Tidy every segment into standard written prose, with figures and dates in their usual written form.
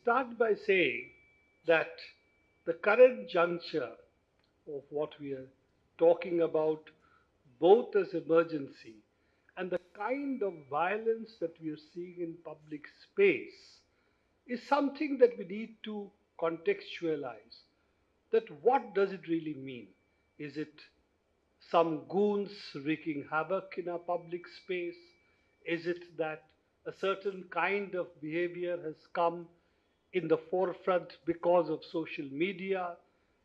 start by saying that the current juncture of what we are talking about, both as emergency and the kind of violence that we are seeing in public space, is something that we need to contextualize. That what does it really mean? Is it some goons wreaking havoc in our public space? Is it that a certain kind of behavior has come in the forefront because of social media?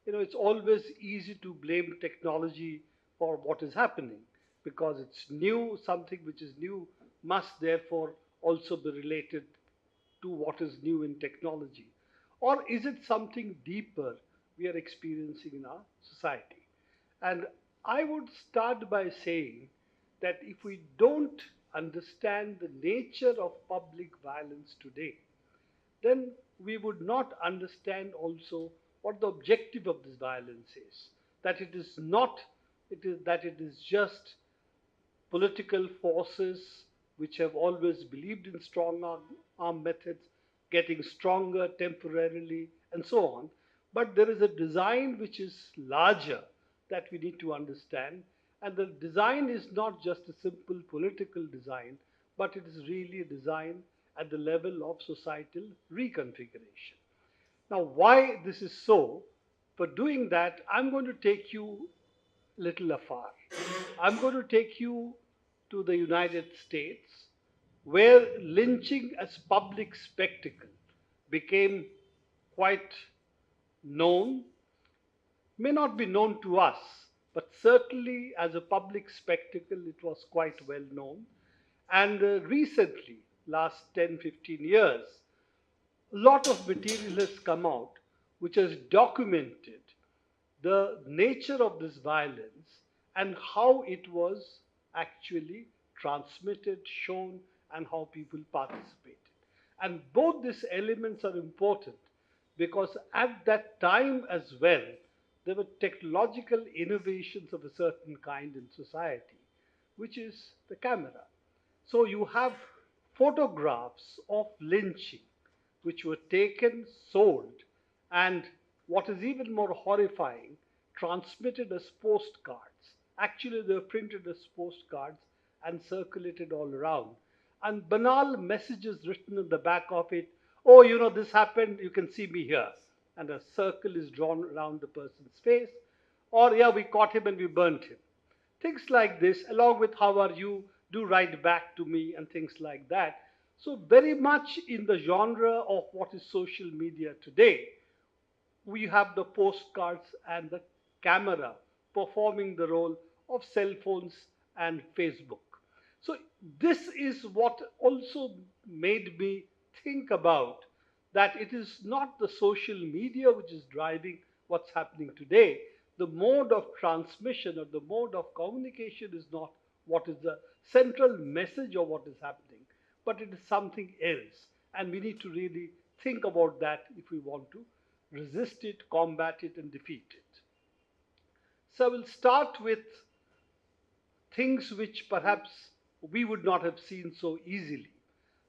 It's always easy to blame technology for what is happening because it's new, something which is new must therefore also be related to what is new in technology. Or is it something deeper we are experiencing in our society? And I would start by saying that if we don't understand the nature of public violence today, then we would not understand also what the objective of this violence is. That it is not, it is that it is just political forces which have always believed in strong arm methods getting stronger temporarily and so on. But there is a design which is larger that we need to understand. And the design is not just a simple political design, but it is really a design at the level of societal reconfiguration. Now, why this is so? For doing that, I'm going to take you a little afar. I'm going to take you to the United States, where lynching as public spectacle became quite known, may not be known to us, but certainly as a public spectacle, it was quite well known. And recently, last 10, 15 years, a lot of material has come out which has documented the nature of this violence and how it was actually transmitted, shown, and how people participated. And both these elements are important because at that time as well, there were technological innovations of a certain kind in society, which is the camera. So you have photographs of lynching which were taken, sold, and what is even more horrifying, transmitted as postcards. Actually, they were printed as postcards and circulated all around. And banal messages written in the back of it, oh, this happened, you can see me here. And a circle is drawn around the person's face. Or, yeah, we caught him and we burnt him. Things like this, along with how are you, do write back to me, and things like that. So, very much in the genre of what is social media today, we have the postcards and the camera performing the role of cell phones and Facebook. So, this is what also made me think about that it is not the social media which is driving what's happening today. The mode of transmission or the mode of communication is not what is the central message of what is happening, but it is something else. And we need to really think about that if we want to resist it, combat it, and defeat it. So I will start with things which perhaps we would not have seen so easily,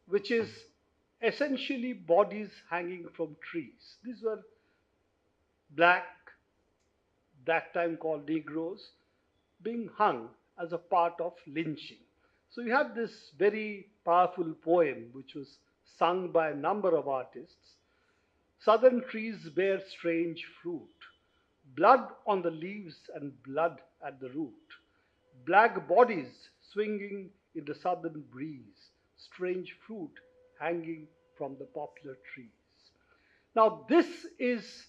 which is essentially bodies hanging from trees. These were black, that time called Negroes, being hung as a part of lynching. So you have this very powerful poem which was sung by a number of artists. Southern trees bear strange fruit, blood on the leaves and blood at the root. Black bodies swinging in the southern breeze, strange fruit hanging from the poplar trees. Now, this is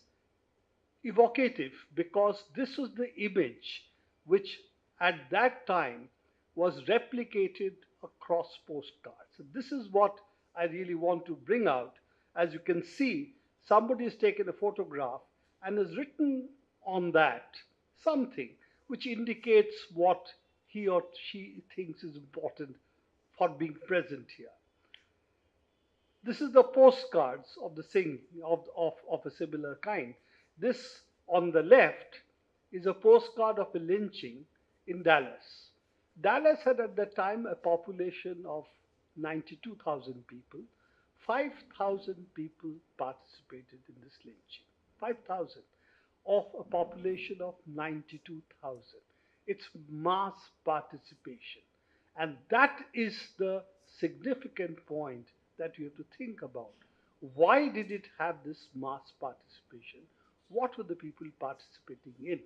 evocative because this was the image which at that time was replicated across postcards. And this is what I really want to bring out. As you can see, somebody has taken a photograph and has written on that something which indicates what he or she thinks is important for being present here. This is the postcards of the same of a similar kind. This on the left is a postcard of a lynching in Dallas. Dallas had at that time a population of 92,000 people. 5,000 people participated in this lynching. 5,000 of a population of 92,000. It's mass participation. And that is the significant point that you have to think about. Why did it have this mass participation? What were the people participating in?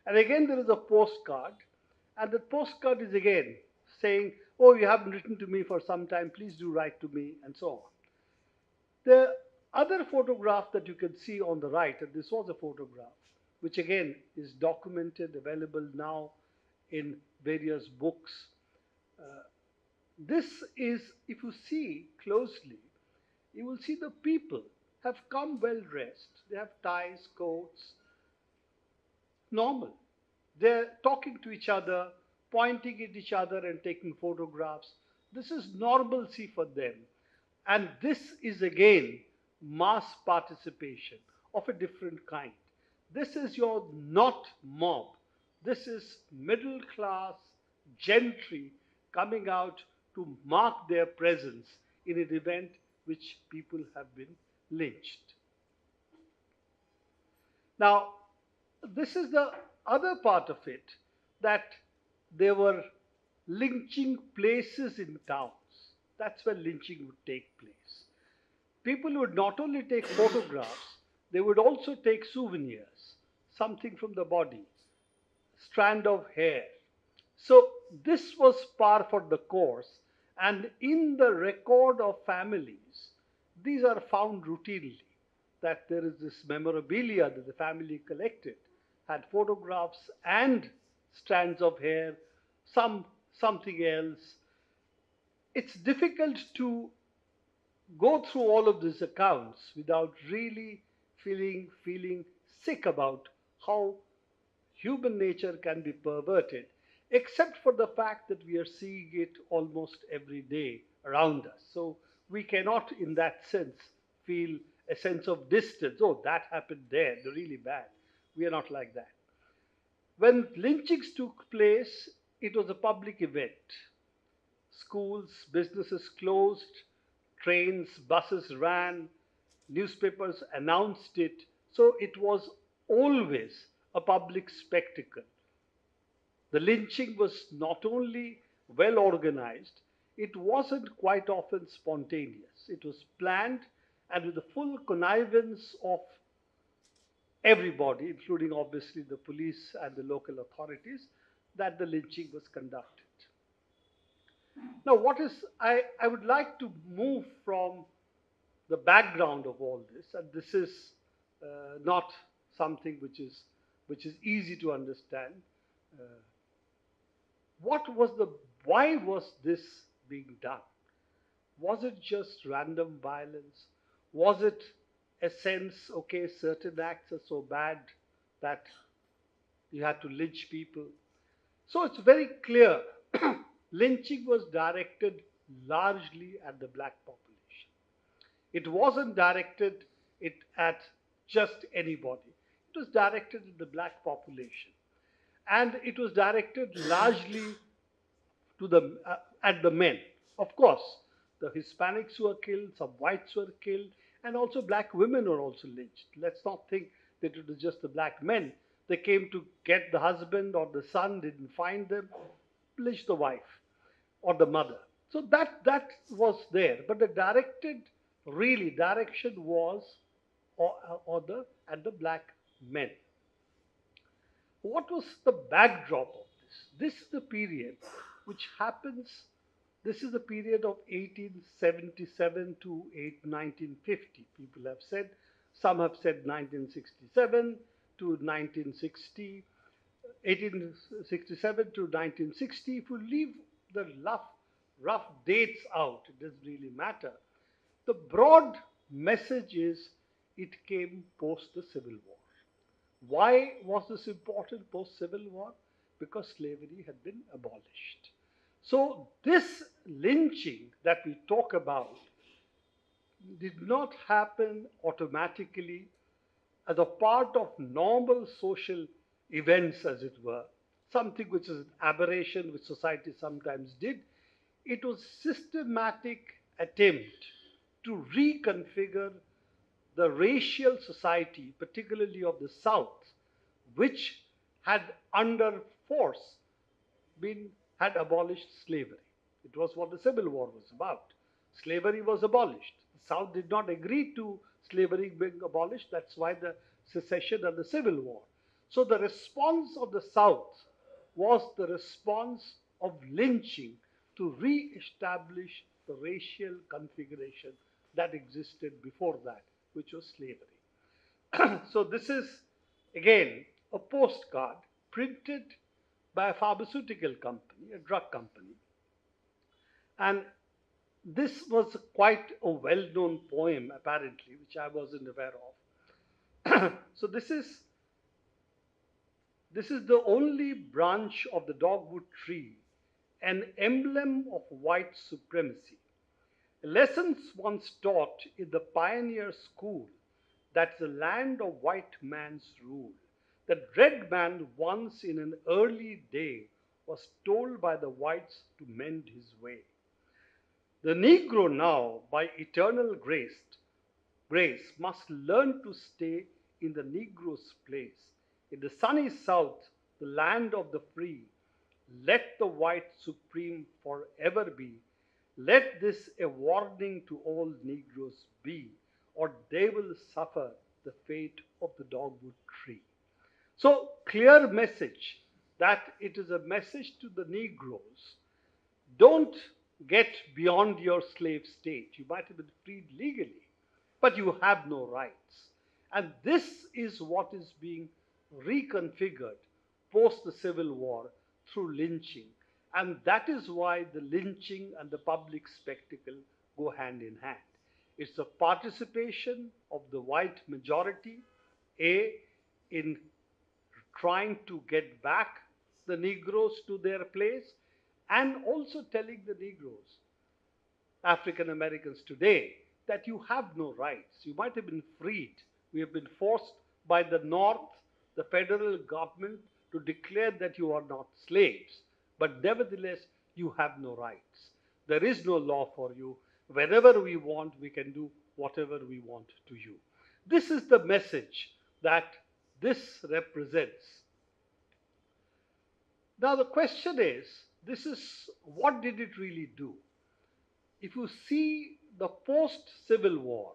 And again, there is a postcard, and the postcard is again saying, "Oh, you haven't written to me for some time, please do write to me," and so on. The other photograph that you can see on the right, and this was a photograph, which again is documented, available now in various books. Uh, this is, if you see closely, you will see the people have come well dressed. They have ties, coats, normal. They're talking to each other, pointing at each other and taking photographs. This is normalcy for them. And this is again mass participation of a different kind. This is your not mob. This is middle class gentry coming out to mark their presence in an event which people have been lynched. Now, this is the other part of it, that there were lynching places in towns. That's where lynching would take place. People would not only take photographs, they would also take souvenirs, something from the body, strand of hair. So this was par for the course, and in the record of families, these are found routinely, that there is this memorabilia that the family collected, had photographs and strands of hair, something else. It's difficult to go through all of these accounts without really feeling sick about how human nature can be perverted, except for the fact that we are seeing it almost every day around us. So we cannot, in that sense, feel a sense of distance. Oh, that happened there, they're really bad. We are not like that. When lynchings took place, it was a public event. Schools, businesses closed, trains, buses ran, newspapers announced it. So it was always a public spectacle. The lynching was not only well organized, it wasn't quite often spontaneous. It was planned and with the full connivance of everybody, including obviously the police and the local authorities, that the lynching was conducted. Now, I would like to move from the background of all this, and this is not something which is easy to understand. Uh, why was this being done? Was it just random violence? Was it a sense, okay, certain acts are so bad that you had to lynch people? So it's very clear. Lynching was directed largely at the black population. It wasn't directed at just anybody. It was directed at the black population. And it was directed largely at the men. Of course, the Hispanics were killed, some whites were killed, and also black women were also lynched. Let's not think that it was just the black men. They came to get the husband or the son, didn't find them, lynched the wife or the mother. So that was there. But the direction was at the black men. What was the backdrop of this? This is the period which happens, this is the period of 1877 to 1950. People have said, some have said 1967 to 1960, 1867 to 1960. If you leave the rough dates out, it doesn't really matter. The broad message is it came post the Civil War. Why was this important post Civil War? Because slavery had been abolished. So this lynching that we talk about did not happen automatically as a part of normal social events, as it were, something which is an aberration which society sometimes did. It was systematic attempt to reconfigure the racial society, particularly of the South, which had under force had abolished slavery. It was what the Civil War was about. Slavery was abolished. The South did not agree to slavery being abolished. That's why the secession and the Civil War. So the response of the South was the response of lynching to re-establish the racial configuration that existed before that, which was slavery. So this is, again, a postcard printed by a pharmaceutical company, a drug company. And this was quite a well-known poem, apparently, which I wasn't aware of. So this is the only branch of the dogwood tree, an emblem of white supremacy. Lessons once taught in the pioneer school that the land of white man's rule, that red man once in an early day was told by the whites to mend his way. The Negro now, by eternal grace, must learn to stay in the Negro's place. In the sunny South, the land of the free, let the white supreme forever be. Let this a warning to all Negroes be, or they will suffer the fate of the dogwood tree. So, clear message that it is a message to the Negroes. Don't get beyond your slave state. You might have been freed legally, but you have no rights. And this is what is being reconfigured post the Civil War through lynching. And that is why the lynching and the public spectacle go hand in hand. It's the participation of the white majority, in trying to get back the Negroes to their place, and also telling the Negroes, African Americans today, that you have no rights. You might have been freed. We have been forced by the North, the federal government, to declare that you are not slaves. But nevertheless, you have no rights. There is no law for you. Wherever we want, we can do whatever we want to you. This is the message that this represents. Now the question is, what did it really do? If you see the post-Civil War,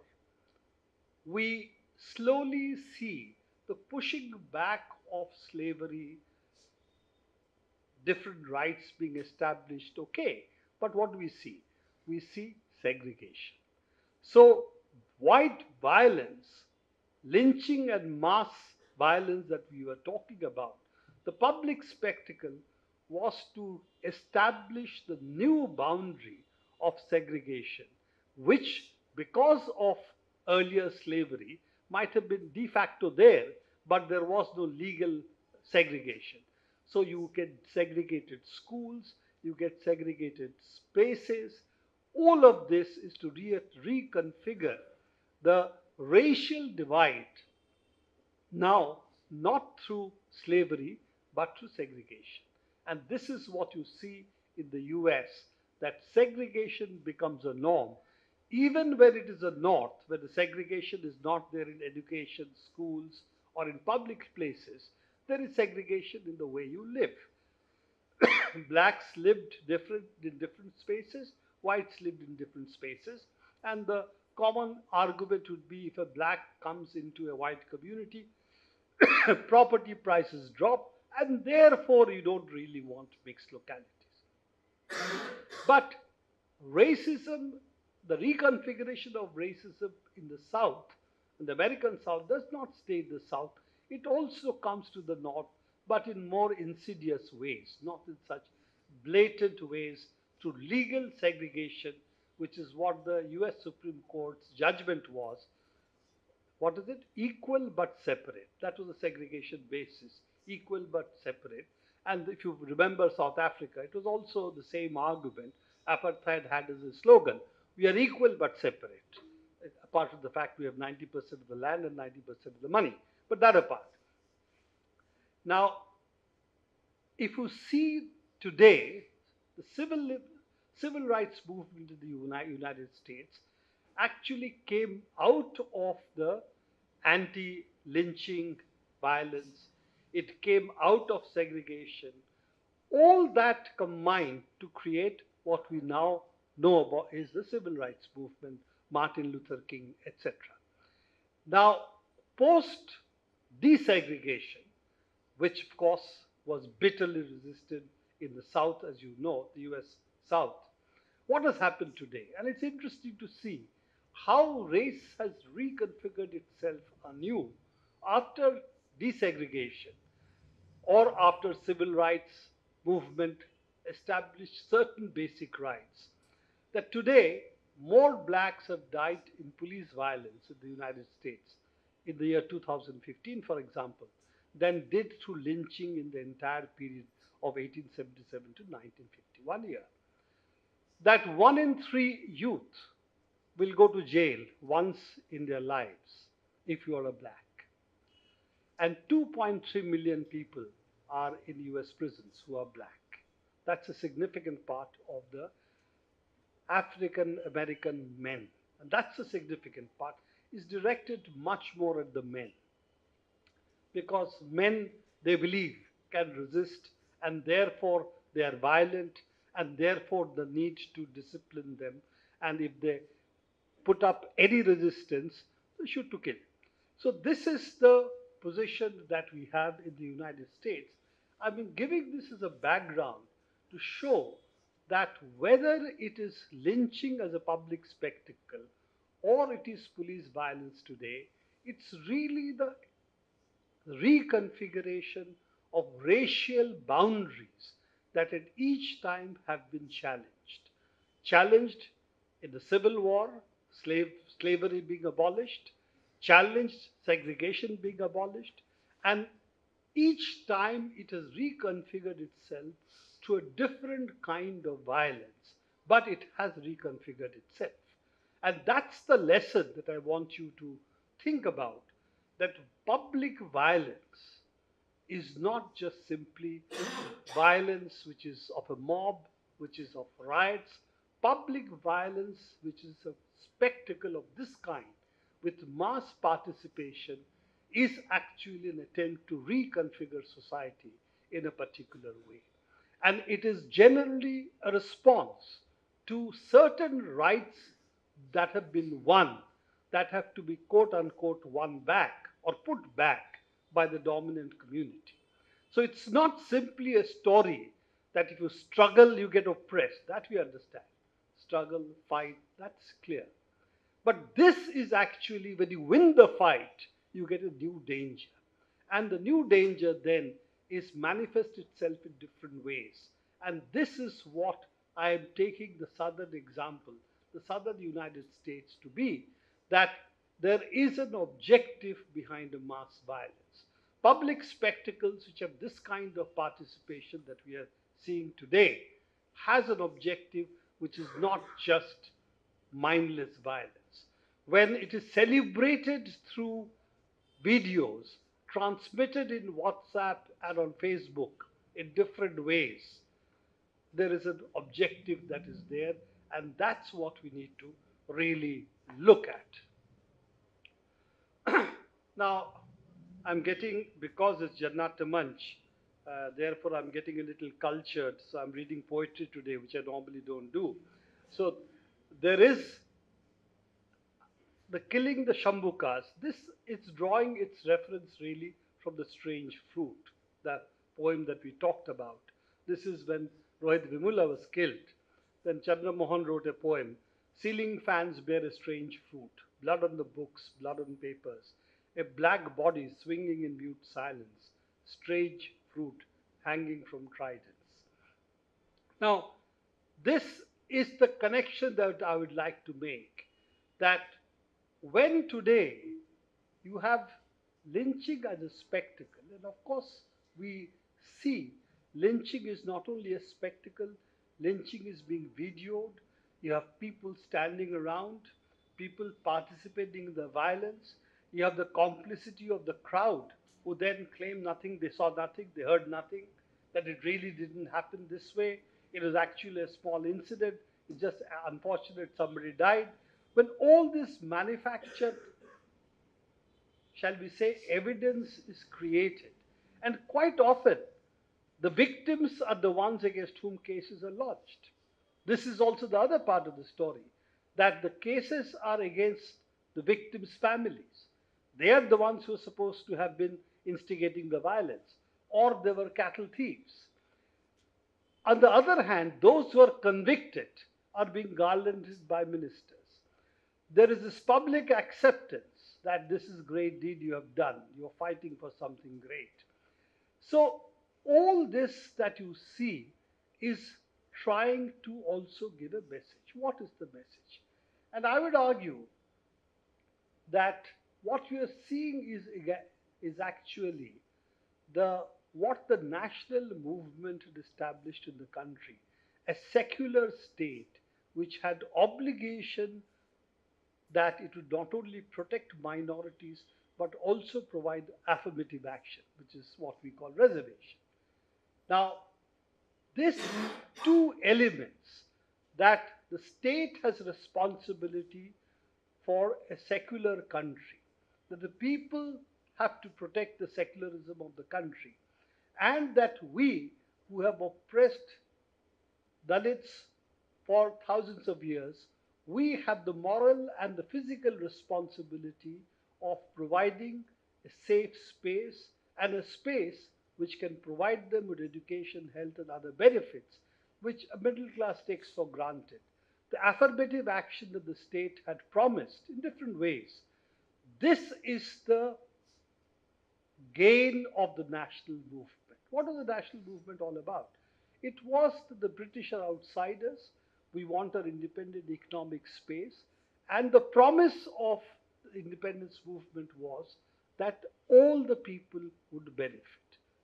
we slowly see the pushing back of slavery, different rights being established, okay. But what do we see? We see segregation. So white violence, lynching and mass violence that we were talking about, the public spectacle was to establish the new boundary of segregation, which, because of earlier slavery, might have been de facto there, but there was no legal segregation. So you get segregated schools, you get segregated spaces. All of this is to reconfigure the racial divide, now not through slavery, but through segregation. And this is what you see in the US, that segregation becomes a norm. Even when it is a north, where the segregation is not there in education, schools, or in public places, there is segregation in the way you live. Blacks lived in different spaces, whites lived in different spaces, and the common argument would be, if a black comes into a white community, property prices drop, and therefore you don't really want mixed localities. But racism, the reconfiguration of racism in the South, in the American South, does not stay in the South. It also comes to the North, but in more insidious ways, not in such blatant ways, through legal segregation, which is what the US Supreme Court's judgment was. What is it? Equal but separate. That was the segregation basis, equal but separate. And if you remember South Africa, it was also the same argument. Apartheid had as a slogan, we are equal but separate. Apart from the fact we have 90% of the land and 90% of the money. But that apart. Now, if you see today, the civil rights movement in the United States actually came out of the anti-lynching violence. It came out of segregation. All that combined to create what we now know about is the civil rights movement, Martin Luther King, etc. Now, post desegregation, which of course was bitterly resisted in the South, as you know, the US South, what has happened today? And it's interesting to see how race has reconfigured itself anew after desegregation or after civil rights movement established certain basic rights. That today more blacks have died in police violence in the United States in the year 2015, for example, than did through lynching in the entire period of 1877 to 1951 year. That 1 in 3 youth will go to jail once in their lives if you are a black. And 2.3 million people are in US prisons who are black. That's a significant part of the African American men. And that's a significant part, is directed much more at the men. Because men, they believe, can resist, and therefore they are violent, and therefore the need to discipline them. And if they put up any resistance, they shoot to kill. So this is the position that we have in the United States. I've been giving this as a background to show that whether it is lynching as a public spectacle or it is police violence today, it's really the reconfiguration of racial boundaries that at each time have been challenged. Challenged in the Civil War, slavery being abolished, challenged segregation being abolished, and each time it has reconfigured itself to a different kind of violence, but it has reconfigured itself. And that's the lesson that I want you to think about, that public violence is not just simply violence which is of a mob, which is of riots. Public violence, which is a spectacle of this kind, with mass participation, is actually an attempt to reconfigure society in a particular way. And it is generally a response to certain rights that have been won, that have to be quote unquote won back or put back by the dominant community. So it's not simply a story that if you struggle, you get oppressed. That we understand. Struggle, fight, that's clear. But this is actually when you win the fight, you get a new danger. And the new danger then is manifest itself in different ways. And this is what I am taking the southern example, the southern United States to be, that there is an objective behind a mass violence. Public spectacles which have this kind of participation that we are seeing today has an objective which is not just mindless violence. When it is celebrated through videos, transmitted in WhatsApp and on Facebook in different ways, there is an objective that is there, and that's what we need to really look at. Now, I'm getting, because it's Jana Manch, therefore I'm getting a little cultured, so I'm reading poetry today, which I normally don't do. So there is the killing the Shambhukas. This is drawing its reference really from the strange fruit, that poem that we talked about. This is when Rohit Vimula was killed. Then Chandra Mohan wrote a poem, ceiling fans bear a strange fruit, blood on the books, blood on papers, a black body swinging in mute silence, strange fruit hanging from tridents. Now, this is the connection that I would like to make, that when today you have lynching as a spectacle, and of course we see lynching is not only a spectacle, lynching is being videoed, you have people standing around, people participating in the violence, you have the complicity of the crowd who then claim nothing, they saw nothing, they heard nothing, that it really didn't happen this way, it was actually a small incident, it's just unfortunate somebody died. when all this manufactured, shall we say, evidence is created, and quite often the victims are the ones against whom cases are lodged. This is also the other part of the story, that the cases are against the victims' families. They are the ones who are supposed to have been instigating the violence, or they were cattle thieves. On the other hand, those who are convicted are being garlanded by ministers. There is this public acceptance that this is a great deed you have done. You are fighting for something great. So all this that you see is trying to also give a message. What is the message? And I would argue that what we are seeing is actually the what the national movement had established in the country, a secular state which had obligation that it would not only protect minorities but also provide affirmative action, which is what we call reservation. Now, these two elements, that the state has responsibility for a secular country, that the people have to protect the secularism of the country, and that we who have oppressed Dalits for thousands of years, we have the moral and the physical responsibility of providing a safe space, and a space which can provide them with education, health, and other benefits which a middle class takes for granted. The affirmative action that the state had promised in different ways. This is the gain of the national movement. What was the national movement all about? It was that the British are outsiders. We want our independent economic space. And the promise of the independence movement was that all the people would benefit.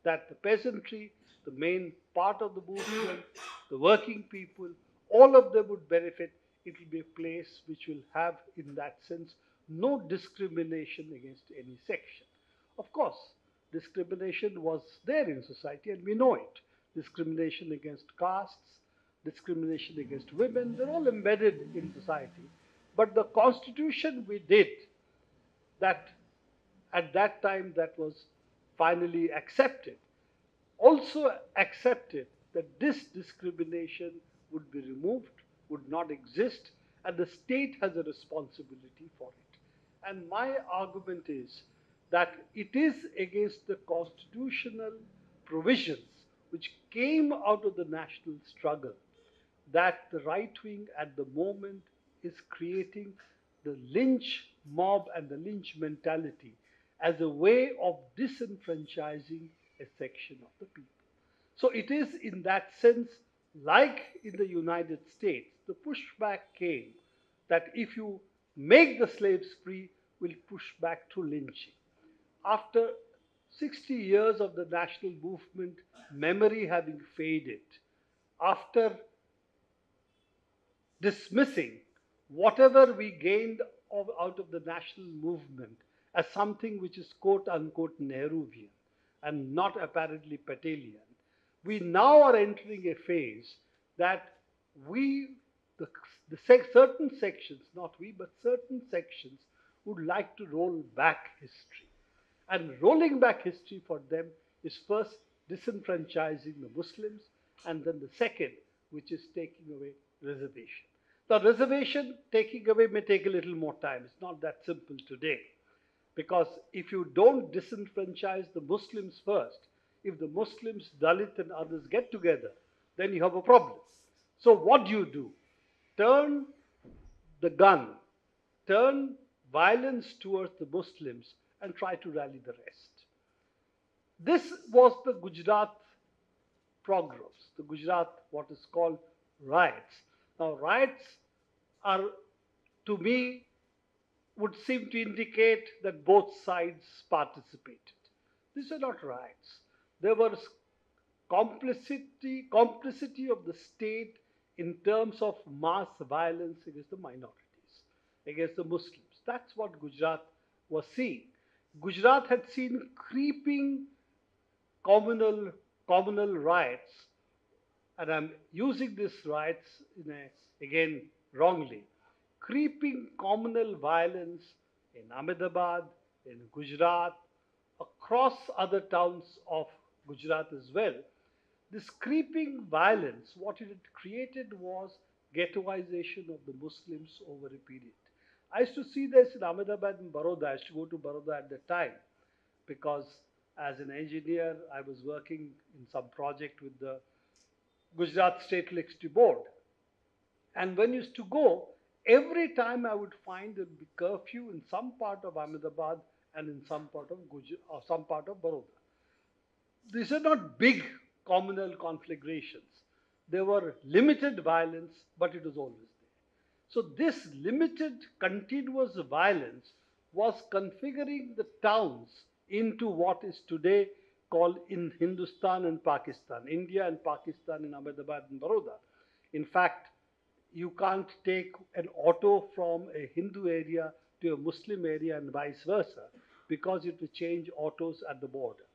That the peasantry, the main part of the movement, the working people, all of them would benefit. It will be a place which will have, in that sense, no discrimination against any section. Of course, discrimination was there in society, and we know it. Discrimination against castes, discrimination against women, they're all embedded in society. But the constitution we did, that at that time that was finally accepted, also accepted that this discrimination would be removed, would not exist, and the state has a responsibility for it. And my argument is that it is against the constitutional provisions which came out of the national struggle that the right wing at the moment is creating the lynch mob and the lynch mentality as a way of disenfranchising a section of the people. So it is in that sense, like in the United States, the pushback came that if you make the slaves free, we'll push back to lynching. After 60 years of the national movement memory having faded, after dismissing whatever we gained out of the national movement as something which is quote unquote Nehruvian and not apparently Patelian, we now are entering a phase that certain sections, not we, but certain sections would like to roll back history. And rolling back history for them is first disenfranchising the Muslims, and then the second, which is taking away reservation. The reservation taking away may take a little more time. It's not that simple today. Because if you don't disenfranchise the Muslims first, if the Muslims, Dalit and others get together, then you have a problem. So what do? Turn the gun, turn violence towards the Muslims and try to rally the rest. This was the Gujarat pogroms, the Gujarat, what is called riots. Now, riots are, to me, would seem to indicate that both sides participated. These are not riots. There was complicity of the state in terms of mass violence against the minorities, against the Muslims. That's what Gujarat was seeing. Gujarat had seen creeping communal riots, and I'm using these riots again wrongly, creeping communal violence in Ahmedabad, in Gujarat, across other towns of Gujarat as well. This creeping violence, what it had created was ghettoization of the Muslims over a period. I used to see this in Ahmedabad and Baroda. I used to go to Baroda at the time because as an engineer, I was working in some project with the Gujarat State Electricity Board. And when I used to go, every time I would find there would be curfew in some part of Ahmedabad and in some part of Gujarat or some part of Baroda. These are not big communal conflagrations. There were limited violence, but it was always there. So this limited continuous violence was configuring the towns into what is today called in Hindustan and Pakistan, India and Pakistan in Ahmedabad and Baroda. In fact, you can't take an auto from a Hindu area to a Muslim area and vice versa because it will change autos at the border.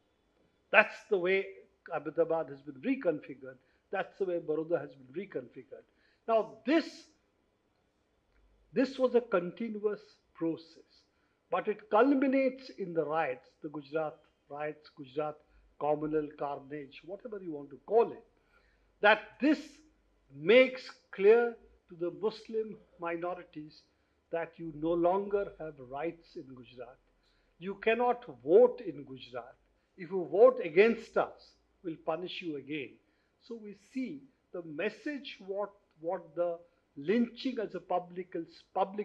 That's the way Ahmedabad has been reconfigured. That's the way Baroda has been reconfigured. Now, this was a continuous process, but it culminates in the riots, the Gujarat riots, Gujarat communal carnage, whatever you want to call it, that this makes clear to the Muslim minorities that you no longer have rights in Gujarat. You cannot vote in Gujarat. If you vote against us, we'll punish you again. So we see the message what the lynching as a public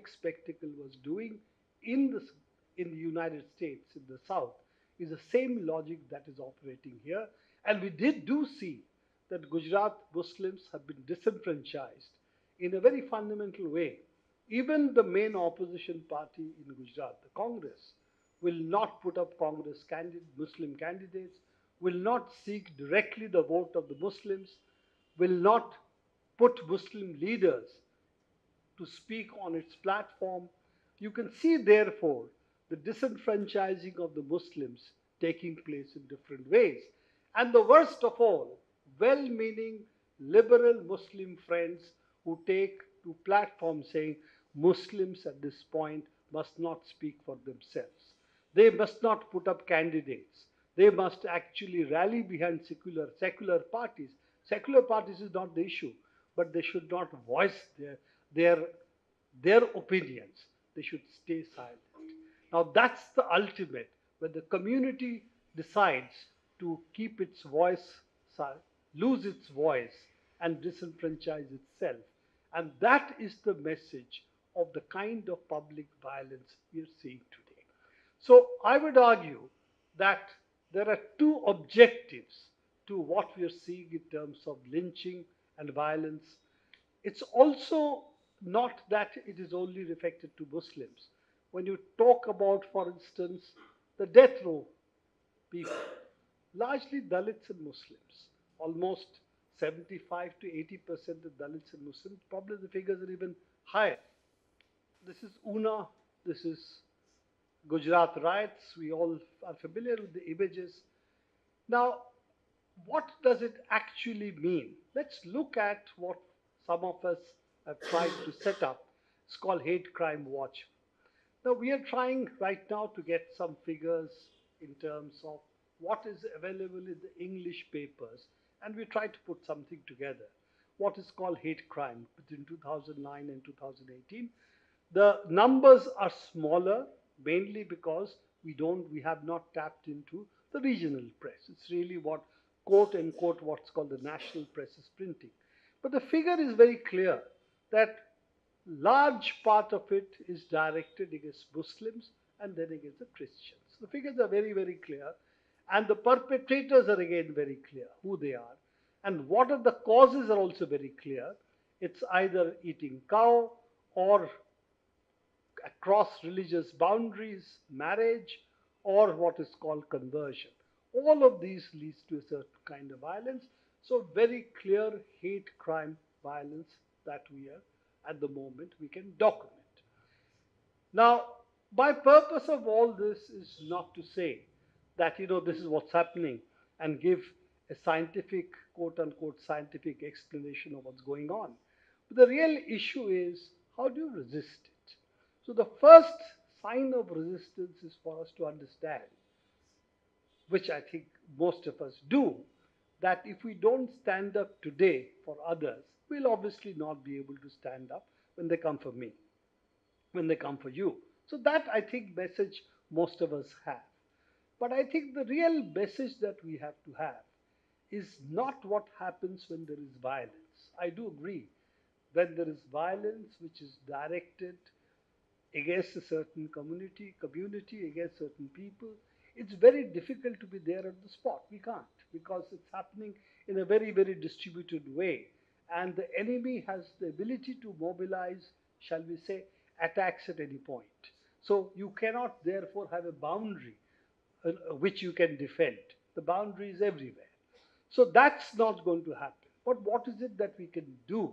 spectacle was doing in the United States, in the South, is the same logic that is operating here. And we do see that Gujarat Muslims have been disenfranchised in a very fundamental way. Even the main opposition party in Gujarat, the Congress, will not put up Muslim candidates, will not seek directly the vote of the Muslims, will not put Muslim leaders to speak on its platform. You can see, therefore, the disenfranchising of the Muslims taking place in different ways. And the worst of all, well-meaning liberal Muslim friends who take to platforms saying Muslims at this point must not speak for themselves. They must not put up candidates. They must actually rally behind secular parties. Secular parties is not the issue, but they should not voice their opinions. They should stay silent. Now that's the ultimate, when the community decides to keep its voice, lose its voice, and disenfranchise itself. And that is the message of the kind of public violence we are seeing today. So I would argue that there are two objectives to what we are seeing in terms of lynching and violence. It's also not that it is only affected to Muslims. When you talk about, for instance, the death row people, largely Dalits and Muslims, almost 75 to 80% of Dalits and Muslims, probably the figures are even higher. This is Una, this is Gujarat riots, we all are familiar with the images. Now, what does it actually mean? Let's look at what some of us have tried to set up. It's called Hate Crime Watch. Now, we are trying right now to get some figures in terms of what is available in the English papers, and we try to put something together. What is called hate crime between 2009 and 2018. The numbers are smaller, mainly because we have not tapped into the regional press. It's really what, quote unquote, what's called the national press is printing. But the figure is very clear that large part of it is directed against Muslims and then against the Christians. The figures are very, very clear, and the perpetrators are again very clear who they are. And what are the causes are also very clear. It's either eating cow or across religious boundaries, marriage, or what is called conversion. All of these leads to a certain kind of violence. So very clear hate crime violence that we are at the moment we can document. Now, my purpose of all this is not to say that this is what's happening and give a scientific, quote unquote, scientific explanation of what's going on. But the real issue is, how do you resist it? So the first sign of resistance is for us to understand, which I think most of us do, that if we don't stand up today for others, we'll obviously not be able to stand up when they come for me, when they come for you. So that, I think, message most of us have. But I think the real message that we have to have is not what happens when there is violence. I do agree, when there is violence which is directed against a certain community, against certain people, it's very difficult to be there at the spot. We can't, because it's happening in a very, very distributed way. And the enemy has the ability to mobilize, shall we say, attacks at any point. So you cannot therefore have a boundary which you can defend. The boundary is everywhere. So that's not going to happen. But what is it that we can do?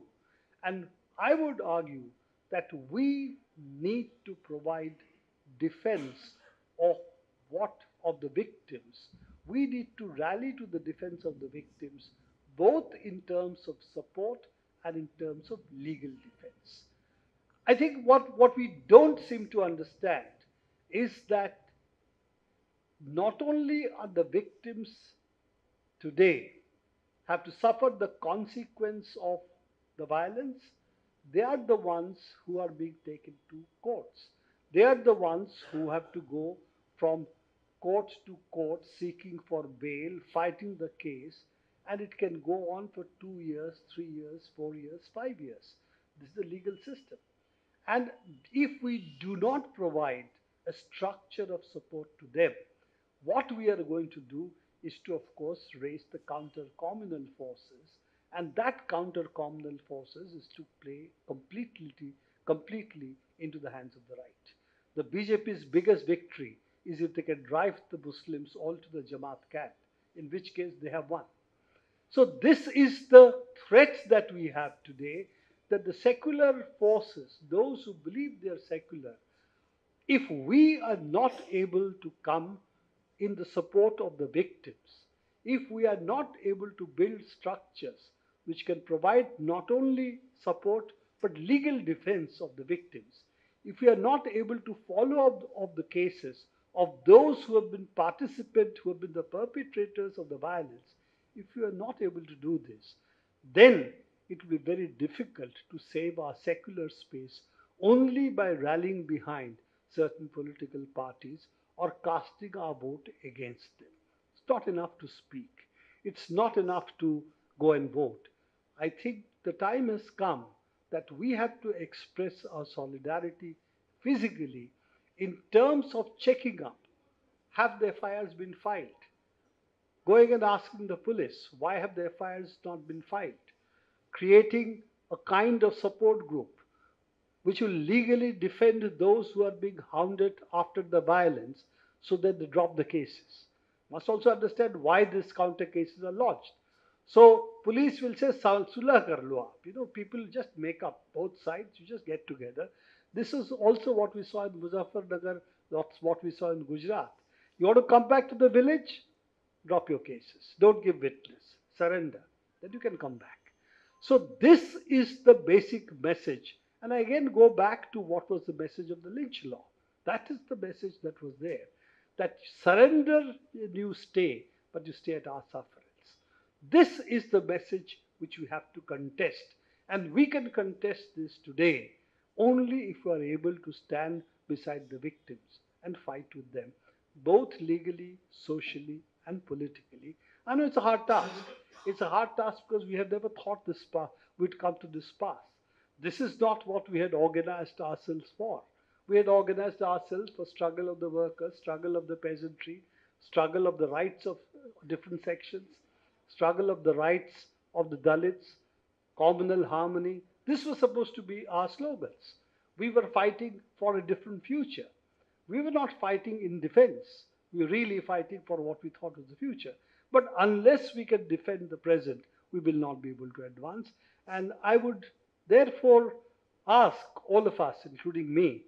And I would argue that we need to provide defense of what of the victims. We need to rally to the defense of the victims, both in terms of support and in terms of legal defense. I think what we don't seem to understand is that not only are the victims today have to suffer the consequence of the violence, they are the ones who are being taken to courts. They are the ones who have to go from court to court seeking for bail, fighting the case, and it can go on for 2 years, 3 years, 4 years, 5 years. This is the legal system. And if we do not provide a structure of support to them, what we are going to do is to, of course, raise the counter-communal forces, and that counter-communal forces is to play completely into the hands of the right. The BJP's biggest victory is if they can drive the Muslims all to the Jamaat camp, in which case they have won. So this is the threat that we have today, that the secular forces, those who believe they are secular, if we are not able to come in the support of the victims, if we are not able to build structures which can provide not only support but legal defense of the victims, if we are not able to follow up of the cases of those who have been participants, who have been the perpetrators of the violence, if we are not able to do this, then it will be very difficult to save our secular space only by rallying behind certain political parties or casting our vote against them. It's not enough to speak. It's not enough to go and vote. I think the time has come that we have to express our solidarity physically in terms of checking up. Have the FIRs been filed? Going and asking the police, why have the FIRs not been filed? Creating a kind of support group which will legally defend those who are being hounded after the violence so that they drop the cases. Must also understand why these counter cases are lodged. So police will say, Sulah kar lo aap. People just make up both sides, you just get together. This is also what we saw in Muzaffarnagar, that's what we saw in Gujarat. You want to come back to the village? Drop your cases. Don't give witness. Surrender. Then you can come back. So this is the basic message. And I again go back to what was the message of the lynch law. That is the message that was there. That surrender, you stay, but you stay at our sufferance. This is the message which we have to contest. And we can contest this today only if we are able to stand beside the victims and fight with them, both legally, socially, and politically. I know it's a hard task. It's a hard task because we have never thought this path, we'd come to this path. This is not what we had organized ourselves for. We had organized ourselves for struggle of the workers, struggle of the peasantry, struggle of the rights of different sections, struggle of the rights of the Dalits, communal harmony. This was supposed to be our slogans. We were fighting for a different future. We were not fighting in defense. We were really fighting for what we thought was the future. But unless we can defend the present, we will not be able to advance. And I would therefore ask all of us, including me,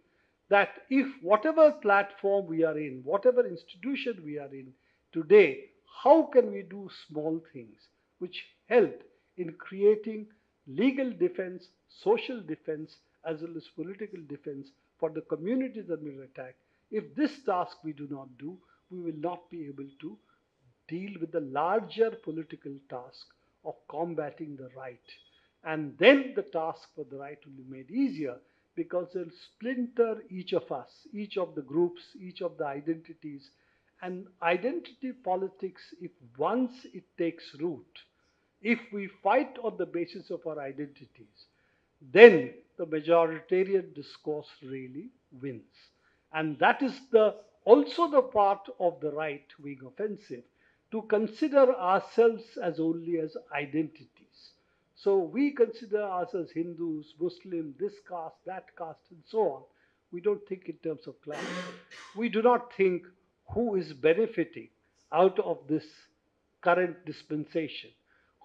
that if whatever platform we are in, whatever institution we are in today, how can we do small things which help in creating legal defense, social defense, as well as political defense for the communities under attack. If this task we do not do, we will not be able to deal with the larger political task of combating the right. And then the task for the right will be made easier because it will splinter each of us, each of the groups, each of the identities. And identity politics, if once it takes root, if we fight on the basis of our identities, then the majoritarian discourse really wins. And that is the also the part of the right wing offensive to consider ourselves as only as identities. So we consider ourselves Hindus, Muslim, this caste, that caste, and so on. We don't think in terms of class. We do not think who is benefiting out of this current dispensation.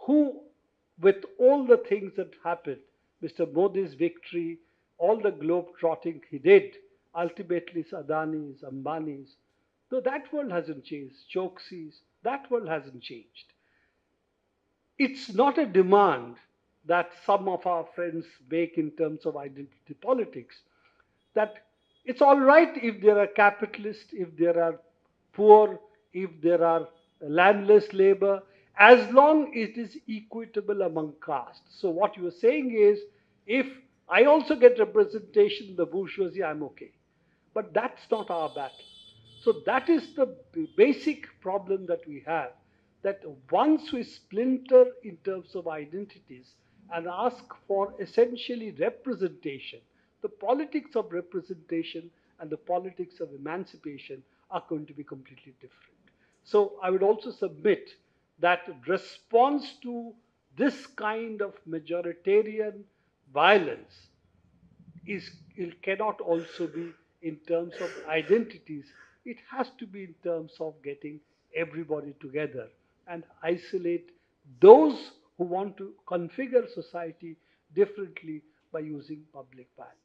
Who, with all the things that happened, Mr. Modi's victory, all the globe trotting he did, ultimately it's Adani's, Ambani's, though that world hasn't changed, Choksi's, that world hasn't changed. It's not a demand that some of our friends make in terms of identity politics, that it's all right if there are capitalists, if there are poor, if there are landless labor, as long as it is equitable among castes. So what you are saying is, if I also get representation in the bourgeoisie, I'm okay. But that's not our battle. So that is the basic problem that we have, that once we splinter in terms of identities and ask for essentially representation, the politics of representation and the politics of emancipation are going to be completely different. So I would also submit that response to this kind of majoritarian violence is, it cannot also be in terms of identities. It has to be in terms of getting everybody together and isolate those who want to configure society differently by using public violence.